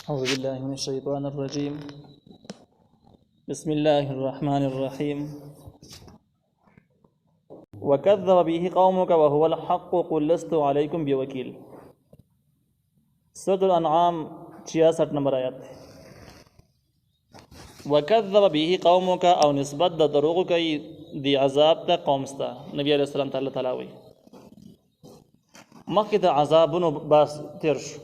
أعوذ بالله من الشيطان الرجيم. بسم الله الرحمن الرحيم. وكذب به قومك وهو الحق قل لست عليكم بوكيل. سورة الانعام 66 نمبر آیات. وكذب به قومك او نسبت د دروغ کوي دی عذاب ته قوم ستا. نبی علیہ السلام تعالی وی مخکې ته عذابونو باس تیر شو.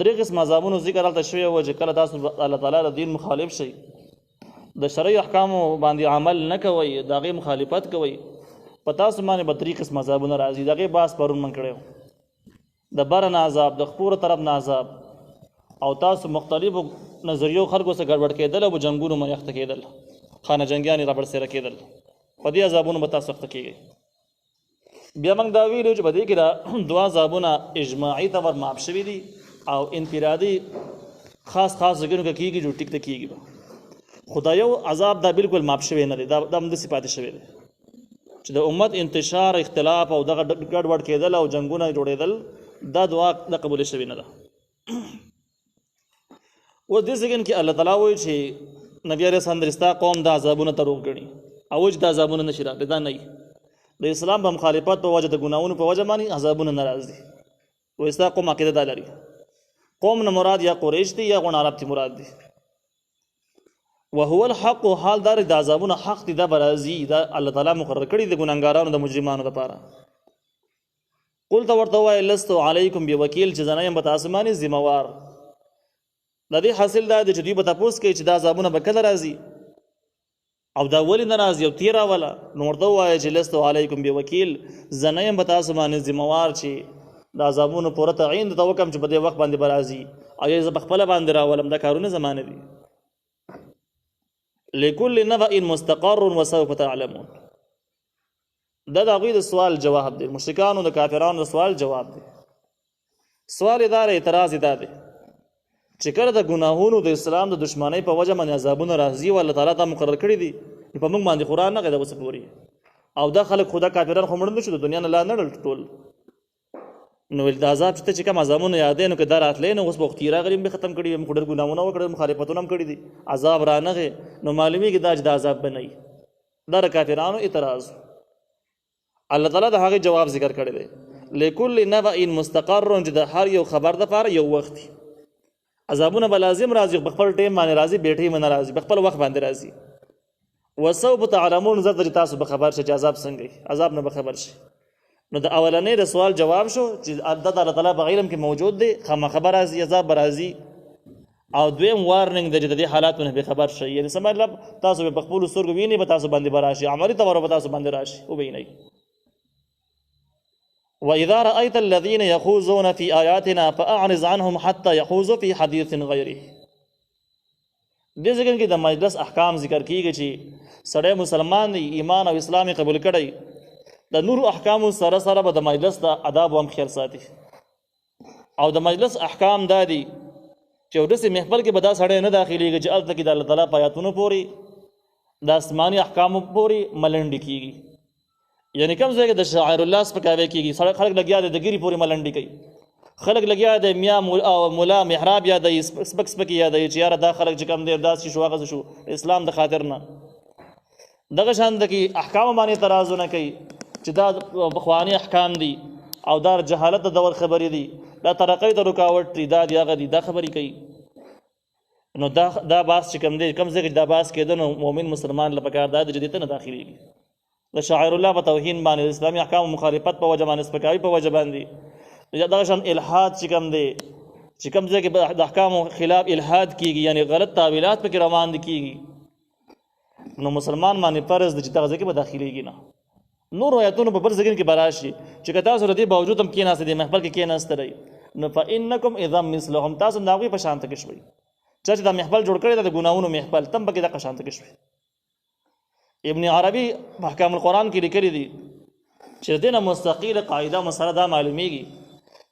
درې قسم عذابونو ذکر هلته شوی و چې کله تاسو الله تعالی د دین مخالف شئ، د شرعي احکامو باندې عمل نه کوئ، د هغې مخالفت کوئ، په تاسو باندې به درې قسم عذابونه راځي. د هغې بحث پرون من کړی و. د بره نه عذاب، د خپورو طرف نه عذاب، او تاسو مختلفو نظریو خلکو سره ګډوډ کېدل او جنګونو باندې اخته کېدل، خانه جنګیانې رابرسېره کېدل، په دې عذابونو به تاسو اخته کېږئ. بیا موږ دا ویلو چې په دې کې دا دوه عذابونه اجماعي طور معاف شوي دي او انفرادي خاص ځایونو کې کېږي جو ټیک ته کېږي به. خو دا یو عذاب دا بالکل معاف شوی نه دی، دا همداسې پاتې شوی دی چې د امت انتشار، اختلاف او دغه ګډوډ کېدل او جنګونه جوړېدل، دا دعا د قبول شوې نه ده. اوس دې ځای کې الله تعالی وایي چې نبی علیه السلام درستا قوم دا عذابونه دروغ ګڼي او چې دا عذابونه نشي راغلی، دا نه وي. د اسلام په مخالفت په وجه، د ګناهونو په وجه باندې عذابونه نه راځي. وایي ستا قوم عقیده دا لري. قوم نه مراد یا قریش دي یا غون عرب تی مراد دي. وهو الحق، حال دار د عذابونه حق دي، دا برازي، دا الله تعالی مقرر کړی د ګناګارانو د مجرمانو لپاره. قل تو ورته وای لست علیکم بوکیل، چې زنه يم په تاسو باندې ذمہوار. د دې حاصل دا د چې دوی به تاسو کې چې دا عذابونه به کله راځي او دا ولې نه راځي او تیرا ولا نو ورته وای چې لست علیکم بوکیل، زنه يم په تاسو باندې ذمہوار چې د عذابونو پوره تعین د وکم چې په دې وخت باندې برازي او یې ز بخپل باندې راولم. دا کارونه زمانه دي. لكل نبأ مستقر وسوف تعلمون. دا د هغوی د سوال جواب دی، مشرکانو د کافرانو د سوال جواب دی. سوال دار اعتراض دا دی چې کله د ګناهونو د اسلام د دشمنۍ په وجه باندې عذابونه راځي او الله تعالی ته مقرر کړي دي، په موږ باندې قرآن نه غږ پوري او دا خلک خدا کافران خو مړ نه شو، د دنیا نه لا نه ټول. نو د عذاب چې کوم عذابونه یادې نو کې دا راتلې نو اوس به وخت راغلی به ختم کړي، موږ ډېر ګناهونه وکړل، مخالفتونه هم کړي دي، عذاب رانغې نو معلومیږي دا چې د عذاب به نه وي. دا د کافرانو اعتراض. الله تعالی د هغې جواب ذکر کړی دی. لکل نبأ مستقر، چې د هر یو خبر دپاره یو وخت دی. عذابونه به لازم راځي، په خپل ټیم باندې راځي، بې ټیمه نه راځي، په خپل وخت باندې راځي. وسوف تعلمون، زر چې تاسو به خبر شئ چې عذاب څنګه وي، عذاب نه به خبر شئ. نو د اولنې د سوال جواب شو چې عدد الله تعالی په علم کې موجود دی، خامخبر راځي، عذاب به راځي. او دویم وارننګ د دې حالاتونه به خبر شي، یعنی څه مطلب تاسو به په خپلو سترګو وینئ، به تاسو باندې به راشي، عملي طور به تاسو باندې راشي وبینئ. وإذا رأيت الذين يخوضون في آياتنا فأعرض عنهم حتى يخوضوا في حديث غيره. دې ځای کې د مجلس احکام ذکر کیږي چې سړی مسلمان دی، ایمان او اسلام قبول کړی، د نور احکامو سره سره به د مجلس د آداب هم خیال ساتي. او د مجلس احکام دا دي چې وداسې محفل کې به دا سړی نه داخلېږي چې هلته کې د الله تعالی په آیاتونو پورې د آسماني احکامو پورې ملنډې کېږي. یعنی کوم ځای کې د شاعر الله سپکاوی کېږي، خلک لګیا دی د ګیري پورې ملنډې کوي، خلک لګیا دی میا ملا محراب یادوي، سپک سپکې یادوي چې یاره دا خلک چې کوم دی داسې شو هغه شو، اسلام د خاطر نه. دغه شان د کې احکامو باندې اعتراضونه کوي چې دا پخواني احکام دي او دا جهالت د دور خبرې دي، دا ترقۍ ته رکاوټ دي، دا دی هغه دي، دا خبرې کوي. نو دا باس چې کوم دی، کوم ځای کې دا باس کېده، نو مؤمن مسلمان له پکار دا دی چې دې ته نه داخلېږي. د شاعر الله په توهین باندې، د اسلامي احکامو مخالفت په وجه باندې، سپکاوي په وجه باندې، دغه شان الحاد چې کوم دی، چې کوم ځای کې د احکامو خلاف الحاد کېږي، یعنی غلط تعویلات پکې روان دي کېږي، نو مسلمان باندې فرض دی چې دغه ځای کې به داخلېږي نه. نور آیاتونو په بل ځای کې به راشي چې که تاسو د دې باوجود هم کېناستئ، د محفل کې کېناستئ، نو فإنکم اذا مثلهم، تاسو هم د هغوی په شانته کې شوئ. چا چې دا محفل جوړ کړی دی د ګناهونو محفل، تم پکې دغه شانته کې شوئ. ابن عربي په احکام القرآن کې لیکلي دي چې د دې نه مستقله قاعده مسله دا معلومیږي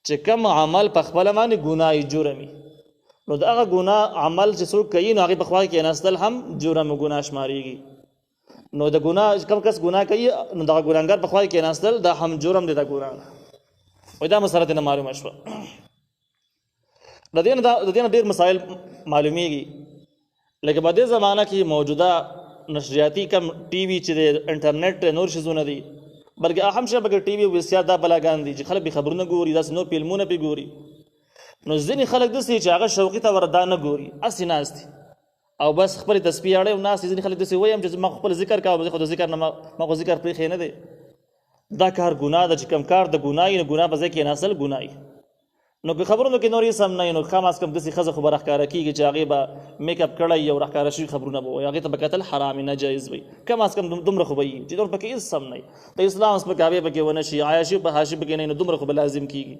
چې کوم عمل په خپله باندې ګناه جرمي، نو د هغه ګناه عمل چې څوک کوي نو هغې په خوا کې کېناستل هم جرم و ګناه شمارېږي. نو د ګناه کوم کس ګناه کوي نو دغه ګناهګار په خوا کې کېناستل دا هم جرم دی د ګناه. وایي دا مسله نه معلومه شوه. د دې نه ډېر مسایل معلومیږي. لکه په دې زمانه کې موجوده نشریاتي کم ټي وي چې د انټرنیټ نور شیزونه دي، بلکې اهم شی پکې ټي وي او ویسیا دا بلاګان دي چې خلک به خبرونه ګوري، داسې نور فلمونه پې ګوري. نو ځینې خلک داسې چې هغه شوقي ته وردا نه ګوري، هسې ناست دي او بس خپلې تسبیح اړوي او ناست دي. ځینې خلک داسې وایم چې ما خپل ذکر کوه، خو د ذکر نه ما خو ذکر پرېښی نه دی. دا کار ګناه ده چې کم کار د ګناه وي نو ګناه په ځای کې ناستل ګناه وي. نو که خبرونو کې نور یې سم نه وي نو کم از کم داسې ښځه خو به راښکاره کېږي چې هغې به میک اپ کړی او راښکاره شوي خبرونه به وایي، هغې ته به کتل حرام ناجایز وي. کم از کم دومره خو به وي چې نور پکې هېڅ سم نه وي، د اسلام سپکاوی پکې ونه شي، عیاشي په حاشي پکې نه وي، نو دومره خو به لازم کېږي.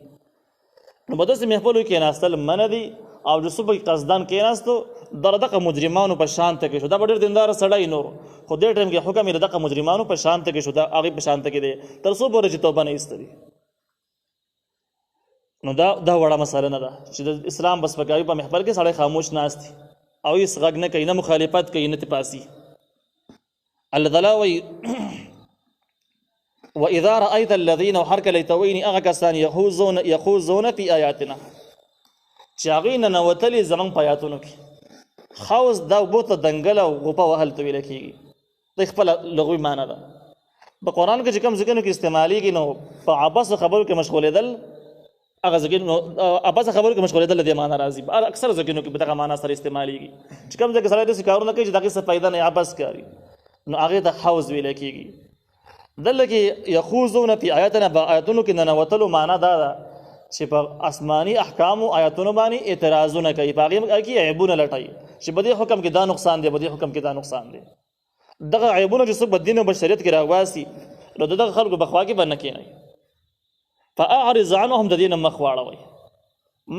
نو په داسې محفلو کې کېناستل منع دي او چې څوک پکې قصدان کېناستو دغه مجرمانو په شان ته کې شو. دا به ډېر دینداره سړی نور، خو دې ټایم کې حکم یې د دغه مجرمانو په شان ته کې شو، د هغې په شان ته کې دی تر څو پورې چې توبه نه ایستلي. نو دا وړه مسله نه ده چې د اسلام په سپکاوي په محفل کې سړی خاموش ناست دي او هېڅ غږ نه کوي، نه مخالفت کوي، نه تپاسي. الله تعالی وایي وَإِذَا رَأَيْتَ الَّذِينَ هر کله ته ویني هغه کسان یخوضون فی آیاتنا چې هغوی ننوتلي زموږ په آیاتونو کې. خوض دا اوبو ته دنګل او غوپه وهل ته ویله کېږي، د خپله لغوي معنی ده. په قرآن کې چې کوم ځایونو کې استعمالیږي نو په عبث خبرو کې مشغولېدل، هغه ځایونو عبث خبرو کې مشغولېدل د دې معنی راځي. اکثر ځایونو کې په دغه معنی سره استعمالیږي چې کوم ځای کې سړی داسې کارونه کوي چې د هغې څه فایده نه عبث کاري، نو هغې ته حوض ویلی کېږي. دلته کې یخوضون فی آیاتنا په آیاتونو کې ننوتلو معنی دا ده چې په آسماني احکامو آیاتونو باندې اعتراضونه کوي، په هغې کې عیبونه لټوي چې په دې حکم کې دا نقصان دی، په دې حکم کې دا نقصان دی. دغه عیبونه چې څوک په دین او بشریت کې راوباسي نو د دغه خلکو په خوا کې به نه کښېنئ. فاعرض عنهم د دې نه مخ واړوئ.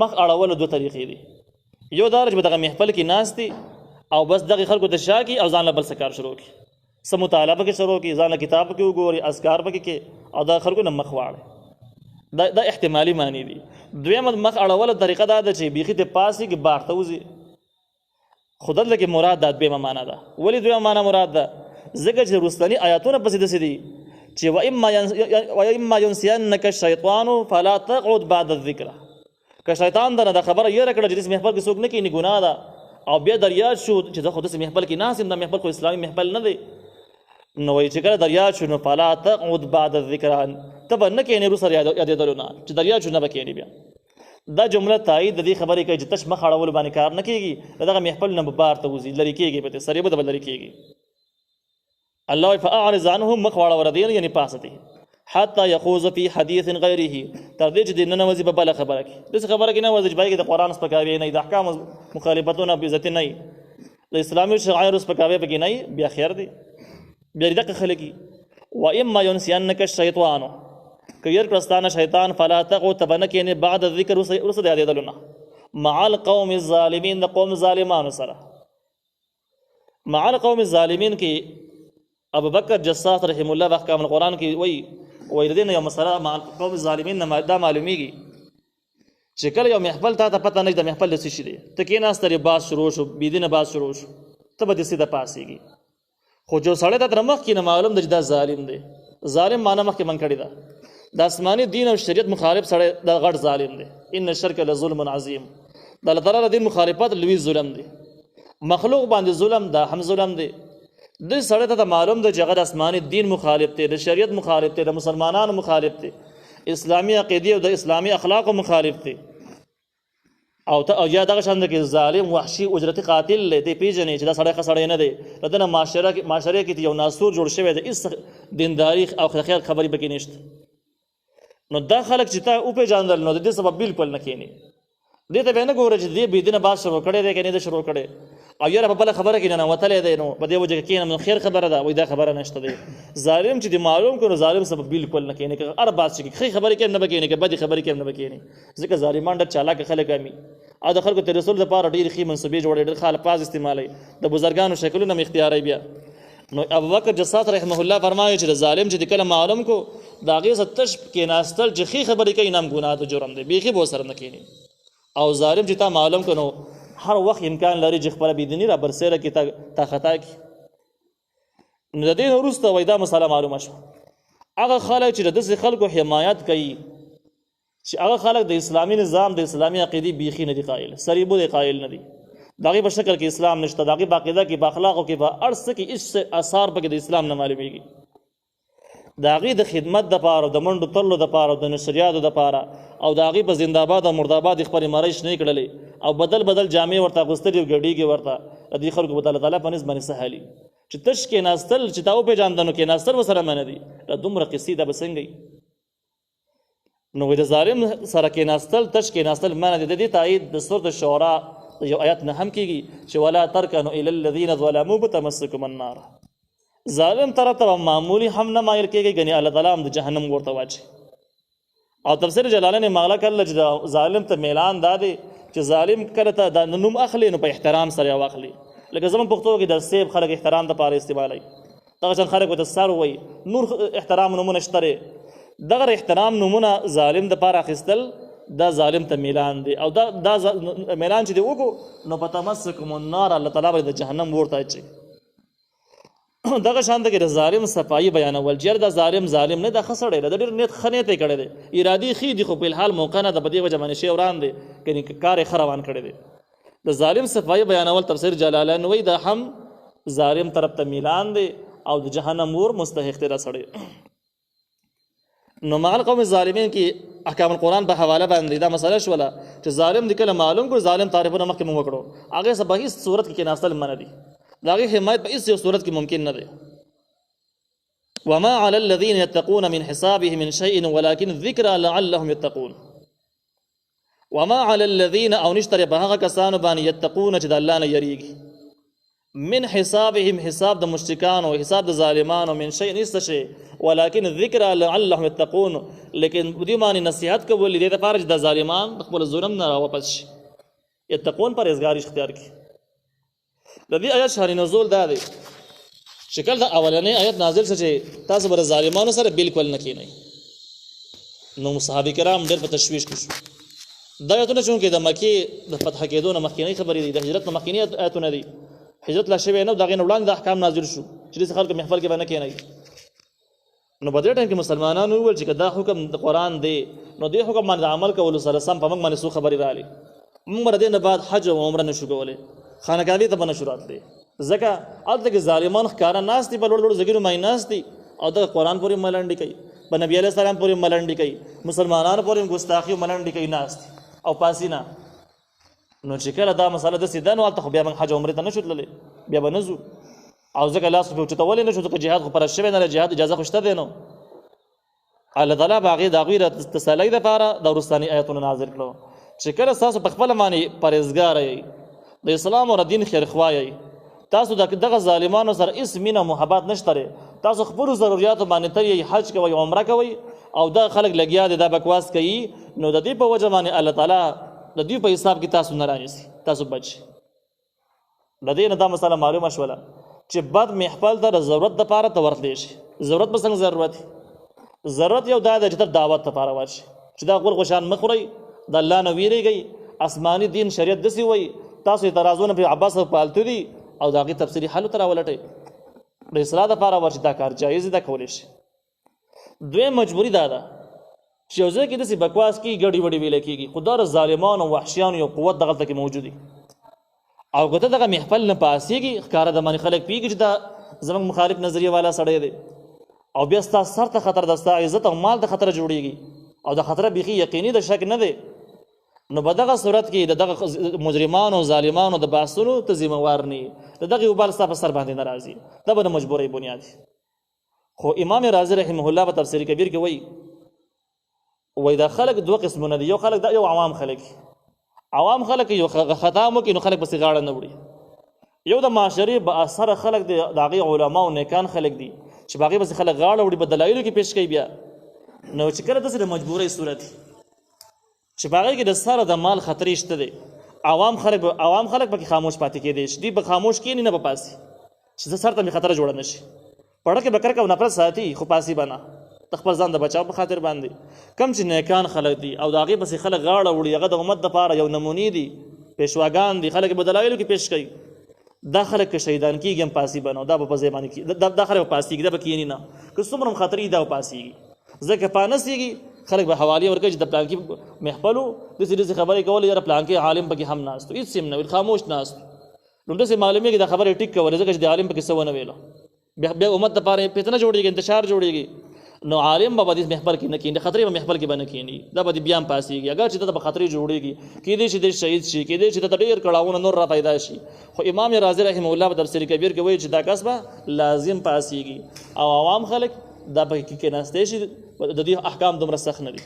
مخ اړولو دوه طریقې دي، یو دا چې په دغه محفل کې ناست دي او بس دغه خلکو ته شا کړي او ځان له بل څه کار شروع کړي، څه مطالعه پکې شروع کړي، ځان له کتاب پکې وګوري، اذکار پکې کې او دغه خلکو نه مخ واړئ. دا احتمالي معنی دي. دویمه مخ اړولو طریقه دا ده چې بیخي د پاسې کې باغ ته وځي، خو دلته کې مراد دا دویمه معنا ده. ولې دویمه معنا مراد ده؟ ځکه چې وروستني آیاتونه پسې داسې دي چې وَإِمَّا يُنْسِيَنَّكَ الشَّيْطَانُ فَلَا تَقْعُدْ بَعْدَ الذِّكْرِ. که شیطان درنه د خبره یېره کړه چې داسې محفل کې څوک نه کښېني ګناه ده او بیا در یاد شو چې زه خو داسې محفل کې ناست یم، دا محفل خو اسلامي محفل نه دی، نو وایي چې کله در یاد شو نو فَلَا تَقْعُدْ بَعْدَ الذِّكْرِ ته به نه کښېنې وروسته یادېدلو نه، چې در یاد شو نه به کښېنې بیا. دا جمله تایید د دې خبرې کوي چې تش مخ اړولو باندې کار نه کېږي، د دغه محفل نه به بار ته وځي، لرې کېږي، په سریبو ته به لرې کېږي. الله وایي فاعرض عنهم مخ واړوه د دې نه، یعنې پاسه دي حتی یخوض فی حدیث غیره تر دې چې د ننوځي په بله خبره کې، داسې خبره کې نه وځي چې په هغې کې د قرآن سپکاوی نه وي، د احکامو مخالفتونه بېعزتي نه وي، د اسلامي شعایرو سپکاوی پکې نه وي، بیا خیر دی. بیا دغه خلک وي وإما ينسینک الشیطان که ير کړستانه شیطان فلا تقعد ته به نه کښېنې بعد الذکر وروسته د یادېدلو نه مع القوم الظالمین د قوم ظالمانو سره. مع القوم الظالمین کې ابوبکر جساس رحم الله په احکام القرآن کې وایي د دې نه یو مسله مع القوم الظالمین نه دا معلومیږي چې کله یو محفل تا ته پته نه وي د محفل د څه شي دی، ته کېناستې باز شروع شو، بېدینه باز شروع شو، ته به دسې د پاسېږي. خو جو سړی ته تر مخکې نه معلوم دی چې دا ظالم دی. ظالم معنا مخکې من کړې ده، د آسماني دین او شریعت مخالف سړی دا غټ ظالم دی. ان الشرک لظلم عظیم، د الله تعالی د دین مخالفت لوی ظلم دی. مخلوق باندې ظلم دا هم ظلم دی. دې سړی ته معلوم دی چې هغه د آسماني دین مخالف دی، د شریعت مخالف دی، د مسلمانانو مخالف دی، اسلامي عقیدې او د اسلامي اخلاقو مخالف دی. او یا دغه شان دی کې ظالم وحشي اجرتي قاتل دی، دی پیژنې چې دا سړی ښه سړی نه دی، د ده نه معاشره کې یو ناسور جوړ شوی دی، هېڅ دینداري او خیر خبرې پکې نشته. نو دا خلک چې تا وپېژندل نو د دې سبب بالکل نه کښېني، دې ته به نه ګوره چې دې بېدینه باز شروع کړی دی که نه دی شروع کړی، او یاره په بله خبره کې ننوتلی دی نو په دې وجه کې کښېنم نو خیر خبره ده، وایي دا خبره نشته دی. ظالم چې دې معلوم کړو نو ظالم سبب بالکل نه کښېني، که هر باز چې ښې خبرې کې هم نه به کښېني، که بدې خبرې کې هم نه به کښېني، ځکه ظالمان ډېر چالاکه خلک همي او د خلکو ته رسول دپاره ډېرې ښې منصوبې جوړوي، ډېر ښه الفاظ استعمالوي، د بزرګانو شکلونه هم اختیاروي. بیا نو ابوبکر جساس رحمه الله فرمایي چې د ظالم چې د کله معلوم کو د هغې څه تش کېناستل چې ښې خبرې کوي نه هم ګناه د جرم دی، بیخي به ورسره نه کښېني. او ظالم چې تا معلوم کړو نو هر وخت امکان لري چې خپله بېدیني را برسېره کړي، تا خطا کړي. نو د دې نه وروسته وایي دا مسله معلومه شوه، هغه خلک چې د داسې خلکو حمایت کوي چې هغه خلک د اسلامي نظام د اسلامي عقیدې بیخي نه دي قایل، سریبو د قایل نه دي، د هغې په شکل کې اسلام نشته، د هغې په عقیده کې، په اخلاقو کې، په هر څه کې هېڅ اثار پکې د اسلام نه معلومېږي. د هغې د خدمت دپاره، د منډو تللو دپاره، د نشریاتو دپاره او د هغې په زنده‌باد او مرده‌باد خپلې مرۍ شنې کړلې او بدل بدل جامې ورته اغوستلې او ګډېږي ورته، د دې خلکو په الله تعالی په نسبت باندې سهلي چې تش کېناستل چې تا وپېژانده نو کېناستل ورسره منع دي. دا دومره قصې دا به څنګه وي؟ نو د ظالم سره کېناستل، تش کېناستل منع دي. د دې تایید د سورة الشعراء د یو آیت نه هم کېږي چې ولا ترکنوا الی الذین ظلموا فتمسکم النار. ظالم طرف ته معمولی هم نه مایل کېږي، ګنې الله تعالی هم د جهنم ورته واچي. او تفسیر جلالین مغله کړله چې ظالم ته میلان دا دی چې ظالم کله ته دا نوم اخلي نو په احترام سره یې واخلي. لکه زموږ پښتو کې د سیب خلک احترام دپاره استعمالوي، دغه شان خلک ورته سر وایي، نور احترام نومونه شته دی. دغه احترام نومونه ظالم دپاره اخیستل دا ظالم ته میلان دی، او دا میلان چې دی وکړو نو فتمسکم النار، الله تعالی به د جهنم ورته اچي. دغه شان کې د ظالم صفایي بیانول چې دا ظالم نه، دا ښه سړی دی، د ډېر نیت ښه نیت یې کړی دی، ارادي ښې دي، خو په الحال موقع نه ده، په دې وجه باندې شی وران دی، یعنې کار یې ښه روان کړی دی. د ظالم صفایي بیانول تفسیر جلالین وایي دا هم ظالم طرف ته میلان دی او د جهنم اور مستحق دی دا سړی. نو مع القوم الظالمین کې احکام القرآن په حواله باندې دا مسله شوله چې ظالم د کله معلوم کړو، ظالم تعریفونه مخکې مو وکړو، هغې څه په هېڅ صورت کې کېناستل منع دي، د هغې حمایت په هېڅ یو صورت کې ممکن نه دی. وما على الذين يتقون من حسابه من شيء ولكن ذكرى لعلهم يتقون. وما على الذين او نشتر په هغه کسانو باندې یتقون چې د الله نه یریږي، من حسابهم حساب د مشرکانو، حساب د ظالمانو، من شيء نشته شی، ولكن ذکر لعلهم يتقون، لیکن دې باندې نصیحت کول دې لپاره چې د ظالمان خپل ظلم نه راواپس شي، یتقون پرهیزګاري اختیار کړي. د دې آیت شهر نزول دا دی چې کله د اولنۍ آیت نازل شو چې تاسو به د ظالمانو سره بالکل نه کینئ، نو صحابه کرام ډېر په تشویش کې شو. دا آیتونه چونکې د مکې د فتح کېدو نه مخکینۍ خبرې دي، د هجرت نه مخکینۍ آیتونه دي، هجرت لا شوی نه، د هغې نه وړاندې د احکام نازل شو چې داسې خلکو محفل کې به نه کینئ. نو په دې ټایم کې مسلمانانو وویل چې که دا حکم د قرآن دی نو دې حکم باندې عمل کولو سره سم په موږ باندې څو خبرې رالي، موږ به د دې نه بعد حج او عمره نشو کولی، خانقاهې ته به نشو راتلی، ځکه هلته کې ظالمان ښکاره ناست دي، په لوړ لوړ ځګونو باندې ناست دي او دغه قرآن پورې ملنډې کوي، په نبي علیه السلام پورې ملنډې کوي، مسلمانانو پورې ګستاخي او ملنډې کوي، ناست او پاسي نه. نو چې کله دا مسله داسې ده نو هلته خو بیا موږ حج عمرې ته نشو تللی، بیا به نه ځو، او ځکه لاس پرې اوچتولی نه شو، ځکه جهاد خو فرض شوی نه دی، جهاد اجازه خو شته دی. نو الله تعالی به هغې د هغوی تسلۍ دپاره د وروستاني آیتونه نازل کړو چې کله ستاسو په خپله باندې پرهېزګاره یئ، د اسلام او د دین خیرخوا یئ، تاسو دغه ظالمانو سره هېڅ مینه محبت نشته دی، تاسو خپلو ضروریاتو باندې تل یئ، حج کوئ، عمره کوئ، او دا خلک لګیا دي دا بکواس کوي، نو د دې په وجه باندې الله تعالی د دوی په حساب کې تاسو نه رانیسي، تاسو بچ شئ. د دې نه دا مسله معلومه شوله چې بد محفل ته د ضرورت دپاره ته ورتلی شي. ضرورت به څنګه ضرورت وي؟ ضرورت یو دا دی چې ته دعوت دپاره ورشي، چې دا غول غوشان مه خورئ، د الله نه ویرېږئ، آسماني دین شریعت داسې وایي، تاسو اعتراضونه پرې عباس او پالتو دي او د هغې تفصیلي حلو ته راولټئ، د اصلاح دپاره ورشي، دا کار جایز دی، دا کولی شي. دویم مجبوري دا ده چې یو ځای کې داسې بکواس کېږي، ګډې وډې ویلی کېږي، خو دا د ظالمانو او وحشیانو یو قوت دغلته کې موجود وي، او که ته دغه محفل نه پاسېږي، ښکاره د باندې خلک پوهېږي چې دا زموږ مخالف نظریه والا سړی دی، او بیا ستا سر ته خطر ده، ستا عزت او مال ته خطره جوړېږي، او د خطره بیخي یقیني د شک نه دی، نو په دغه صورت کې د دغه مجرمانو ظالمانو د بحثونو ته ذمهوار نه یي، د دغې وبال ستا په سر باندې نه راځي، دا به د مجبورۍ بنیاد وي. خو امام رازي رحمه الله په تفسیر کبیر کې وایي دا خلک دوه قسمونه دي، یو خلک دا یو عوام خلک، عوام خلک یو خطا هم وکړي نو خلک پسې غاړه نه وړي، یو د معاشرې با اثره خلک دی، د هغې علما او نیکان خلک دي چې په هغې پسې خلک غاړه وړي، په دلایلو کې پیش کوي. بیا نو چې کله داسې د مجبورۍ صورت چې په هغې کې د سره د مال خطرې شته دی، عوام خلک پکې خاموش پاتې کېدی شي، دوی به خاموش کښېني نه به پاسي چې زه سر ته مې خطره جوړه نه شي، پړه کې به کرکه او نفرت ساتي خو پاسي به نه، د خپل ځان د بچاو په خاطر باندې. کم چې نیکان خلک دي او د هغې پسې خلک غاړه وړي، هغه د امت دپاره یو نمونې دي، پیشواګان دي، خلک په دلایلو کې پیش کوي، دا خلک که شهیدان کېږي هم پاسي به نه، دا به په ځای باندې دا خلک به پاسېږي، دا به کښېني نه، که څومره هم خطرې دا به پاسېږي، ځکه پانسېږي خلک به حوالی ورکړي چې د پلان کې محفل د سې خبرې کول یا پلان کې عالم پکې هم ناست هیڅ سیم نه خاموش ناست نو د سې معلومه کې د خبرې ټیک کول ځکه چې د عالم پکې څه ونه ویلو بیا امت لپاره فتنه جوړیږي انتشار جوړیږي نو عالم به د محفل کې نه کیني خطرې به محفل کې باندې کینی دا به بیا هم پاسيږي اگر چې د خطرې جوړیږي کې دې چې د شهید شي کې دې چې د ډېر کړهونه نور را پیدا شي خو امام رازي رحم الله په تفسیر کبیر کې وایي چې دا کسبه لازم پاسيږي او عوام خلک دا پکې کې نهسته شي د دې احکام دومره سخت نه دي